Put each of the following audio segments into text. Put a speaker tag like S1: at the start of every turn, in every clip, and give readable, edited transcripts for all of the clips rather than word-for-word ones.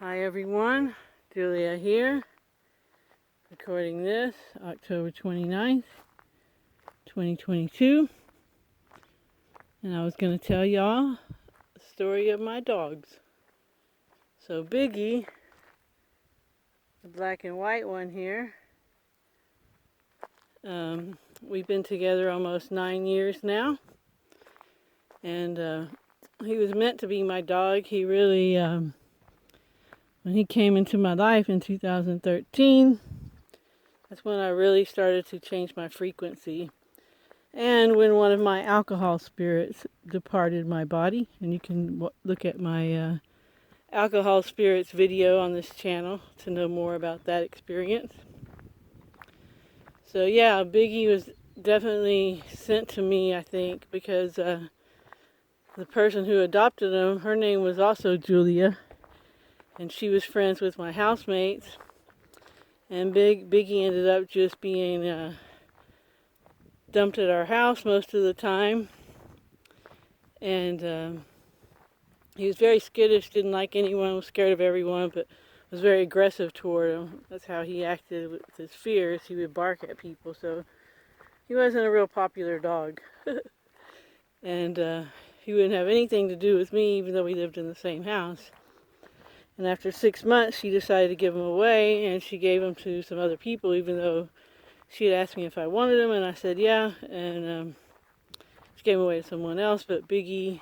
S1: Hi everyone, Julia here, recording this October 29th, 2022, and I was going to tell y'all the story of my dogs. So Biggie, the black and white one here, we've been together almost 9 years now, and he was meant to be my dog. He really, when he came into my life in 2013, that's when I really started to change my frequency. And when one of my alcohol spirits departed my body, and you can look at my alcohol spirits video on this channel to know more about that experience. So yeah, Biggie was definitely sent to me, I think, because the person who adopted him, her name was also Julia, and she was friends with my housemates. And Biggie ended up just being dumped at our house most of the time. And he was very skittish, didn't like anyone, was scared of everyone, but was very aggressive toward them. That's how he acted with his fears. He would bark at people, so he wasn't a real popular dog. And he wouldn't have anything to do with me, even though we lived in the same house. And after 6 months, she decided to give him away, and she gave him to some other people, even though she had asked me if I wanted him, and I said yeah, and she gave him away to someone else. But Biggie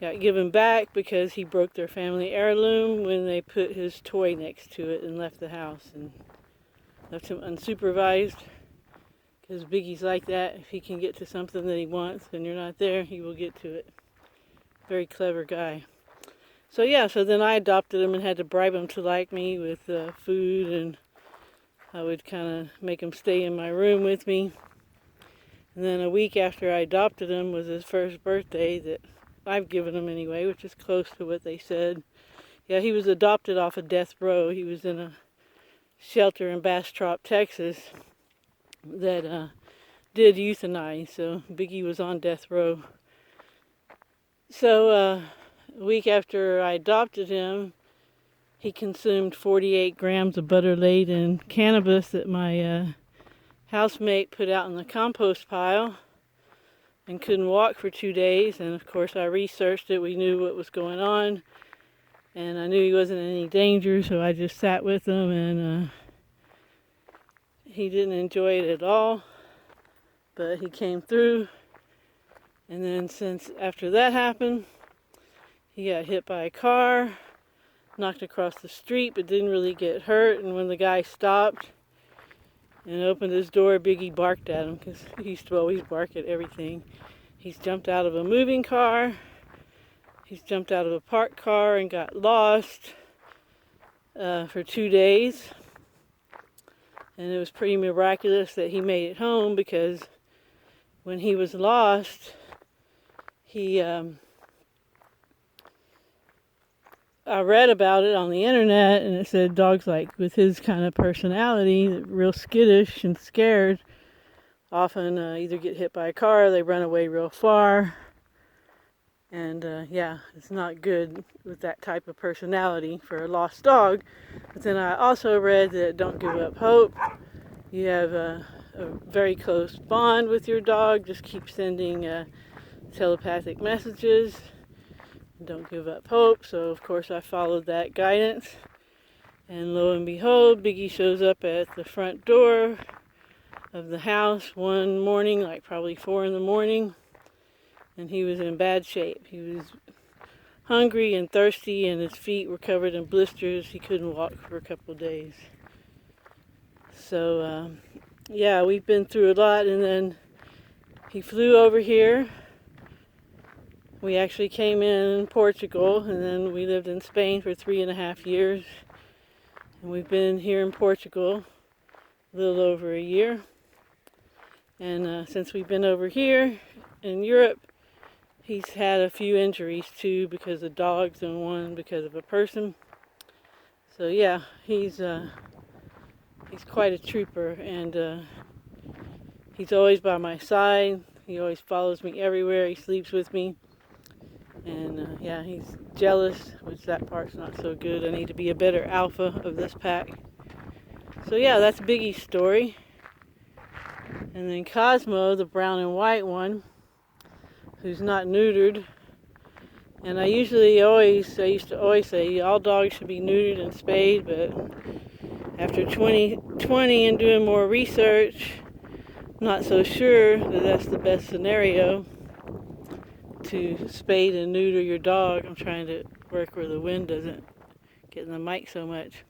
S1: got given back because he broke their family heirloom when they put his toy next to it and left the house and left him unsupervised, because Biggie's like that. If he can get to something that he wants and you're not there, he will get to it. Very clever guy. So yeah, so then I adopted him and had to bribe him to like me with food, and I would kind of make him stay in my room with me. And then a week after I adopted him was his first birthday, that I've given him anyway, which is close to what they said. Yeah, he was adopted off of death row. He was in a shelter in Bastrop, Texas, that did euthanize, so Biggie was on death row. So a week after I adopted him, he consumed 48 grams of butter-laden cannabis that my housemate put out in the compost pile, and couldn't walk for 2 days. And of course I researched it. We knew what was going on, and I knew he wasn't in any danger, so I just sat with him, and he didn't enjoy it at all, but he came through. And then since after that happened, he got hit by a car, knocked across the street, but didn't really get hurt. And when the guy stopped and opened his door, Biggie barked at him, because he used to always bark at everything. He's jumped out of a moving car. He's jumped out of a parked car and got lost for 2 days. And it was pretty miraculous that he made it home, because when he was lost, I read about it on the internet, and it said dogs like with his kind of personality, real skittish and scared, often either get hit by a car or they run away real far. And yeah, it's not good with that type of personality for a lost dog. But then I also read that don't give up hope. You have a very close bond with your dog. Just keep sending telepathic messages. Don't give up hope. So of course I followed that guidance, and lo and behold, Biggie shows up at the front door of the house one morning, like probably 4 in the morning, and he was in bad shape. He was hungry and thirsty, and his feet were covered in blisters. He couldn't walk for a couple of days. So yeah, we've been through a lot. And then he flew over here. We actually came in Portugal, and then we lived in Spain for 3.5 years. And we've been here in Portugal a little over a year. And since we've been over here in Europe, he's had a few injuries too, because of dogs, and one because of a person. So yeah, he's quite a trooper, and he's always by my side. He always follows me everywhere. He sleeps with me. And yeah, he's jealous, which that part's not so good. I need to be a better alpha of this pack. So yeah, that's Biggie's story. And then Cosmo, the brown and white one, who's not neutered. And I used to always say all dogs should be neutered and spayed, but after 2020 and doing more research, I'm not so sure that that's the best scenario to spade and neuter your dog. I'm trying to work where the wind doesn't get in the mic so much.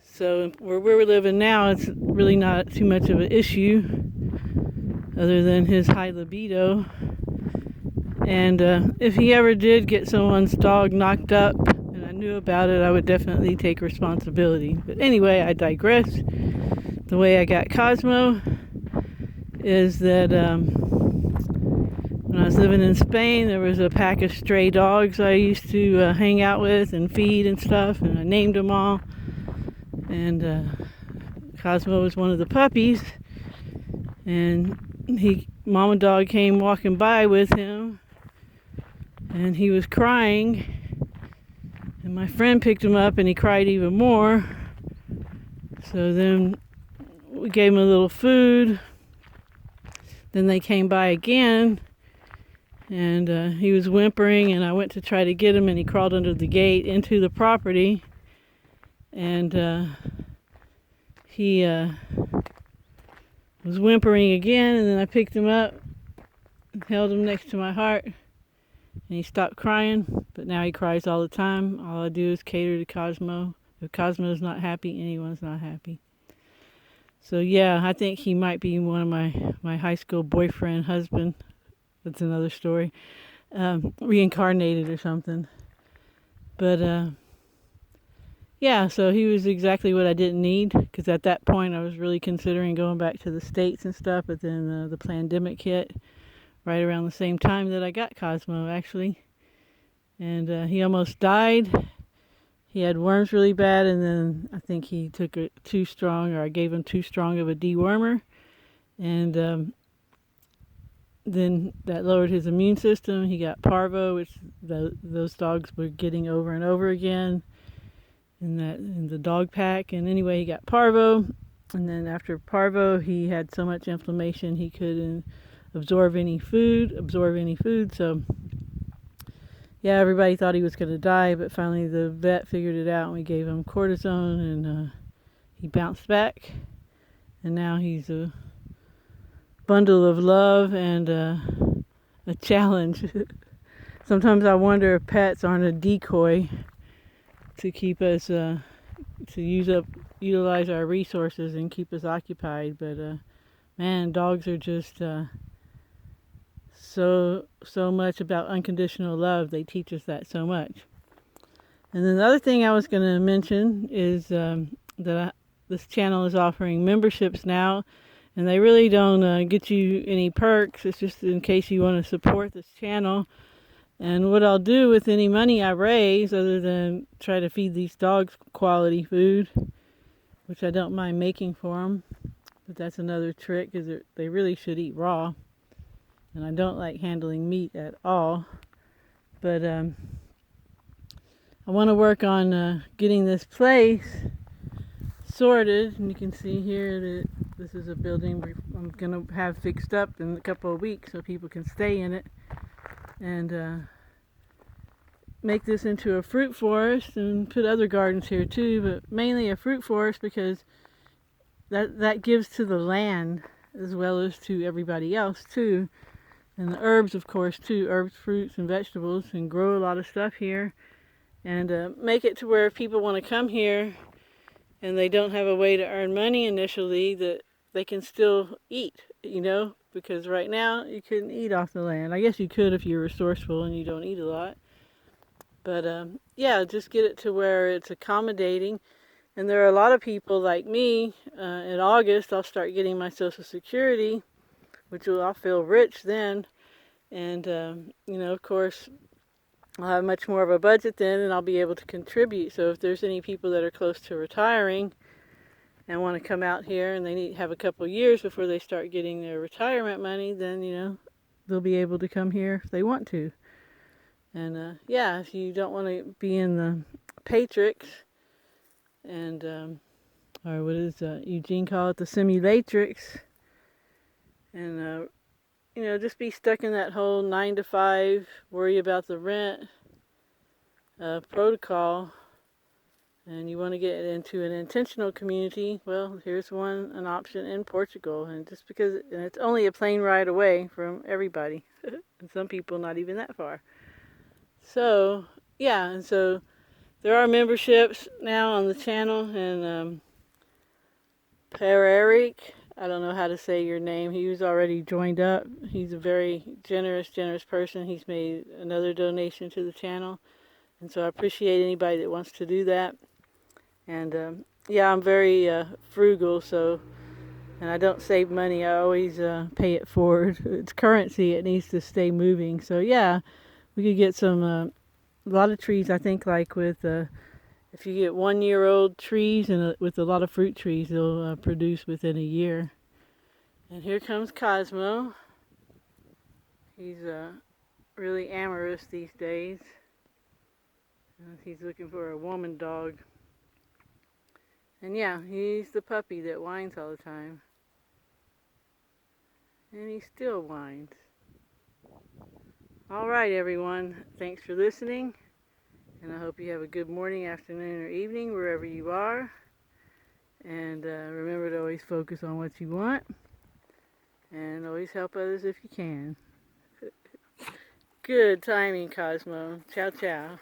S1: So where we're living now, it's really not too much of an issue other than his high libido. And if he ever did get someone's dog knocked up and I knew about it, I would definitely take responsibility. But anyway, I digress. The way I got Cosmo is that when I was living in Spain, there was a pack of stray dogs I used to hang out with and feed and stuff, and I named them all. And Cosmo was one of the puppies, and Mama Dog came walking by with him, and he was crying, and my friend picked him up and he cried even more. So then we gave him a little food. Then they came by again, and he was whimpering, and I went to try to get him, and he crawled under the gate into the property. And he was whimpering again, and then I picked him up, held him next to my heart, and he stopped crying. But now he cries all the time. All I do is cater to Cosmo. If Cosmo's not happy, anyone's not happy. So yeah, I think he might be one of my high school boyfriend, husband. That's another story. Reincarnated or something. But yeah, so he was exactly what I didn't need, because at that point I was really considering going back to the States and stuff, but then the pandemic hit right around the same time that I got Cosmo, actually. And he almost died. He had worms really bad, and then I think he took it too strong, or I gave him too strong of a dewormer. And then that lowered his immune system. He got parvo, which those dogs were getting over and over again in the dog pack. And anyway, he got parvo, and then after parvo he had so much inflammation he couldn't absorb any food. So yeah, everybody thought he was going to die, but finally the vet figured it out, and we gave him cortisone, and he bounced back, and now he's a bundle of love and a challenge. Sometimes I wonder if pets aren't a decoy to keep us utilize our resources and keep us occupied. But man, dogs are just so much about unconditional love. They teach us that so much. And then the other thing I was going to mention is this channel is offering memberships now, and they really don't get you any perks. It's just in case you want to support this channel. And what I'll do with any money I raise, other than try to feed these dogs quality food, which I don't mind making for them, but that's another trick, is they really should eat raw. And I don't like handling meat at all. But I want to work on getting this place sorted. And you can see here that this is a building I'm going to have fixed up in a couple of weeks so people can stay in it. And make this into a fruit forest, and put other gardens here too, but mainly a fruit forest, because that gives to the land as well as to everybody else too. And the herbs, of course, too. Herbs, fruits, and vegetables, and grow a lot of stuff here. And make it to where if people want to come here and they don't have a way to earn money initially, that they can still eat, because right now you couldn't eat off the land. I guess you could if you're resourceful and you don't eat a lot. But yeah, just get it to where it's accommodating. And there are a lot of people like me. In August, I'll start getting my Social Security, I'll feel rich then. And, of course, I'll have much more of a budget then, and I'll be able to contribute. So if there's any people that are close to retiring and want to come out here, and they have a couple years before they start getting their retirement money, then, they'll be able to come here if they want to. And yeah, if you don't want to be in the Patrix, and or what is Eugene call it, the simulatrix, and just be stuck in that whole 9 to 5, worry about the rent protocol, and you want to get into an intentional community, well, here's an option in Portugal. And just because it's only a plane ride away from everybody, and some people not even that far. So, yeah, and so there are memberships now on the channel, and Per Eric, I don't know how to say your name. He was already joined up. He's a very generous person. He's made another donation to the channel, and so I appreciate anybody that wants to do that. And yeah, I'm very frugal, and I don't save money. I always pay it forward. It's currency. It needs to stay moving. So yeah, we could get a lot of trees. I think like with if you get 1-year-old trees and with a lot of fruit trees, they'll produce within a year. And here comes Cosmo. He's really amorous these days. He's looking for a woman dog. And yeah, he's the puppy that whines all the time. And he still whines. All right, everyone. Thanks for listening. And I hope you have a good morning, afternoon, or evening, wherever you are. And remember to always focus on what you want. And always help others if you can. Good timing, Cosmo. Ciao, ciao.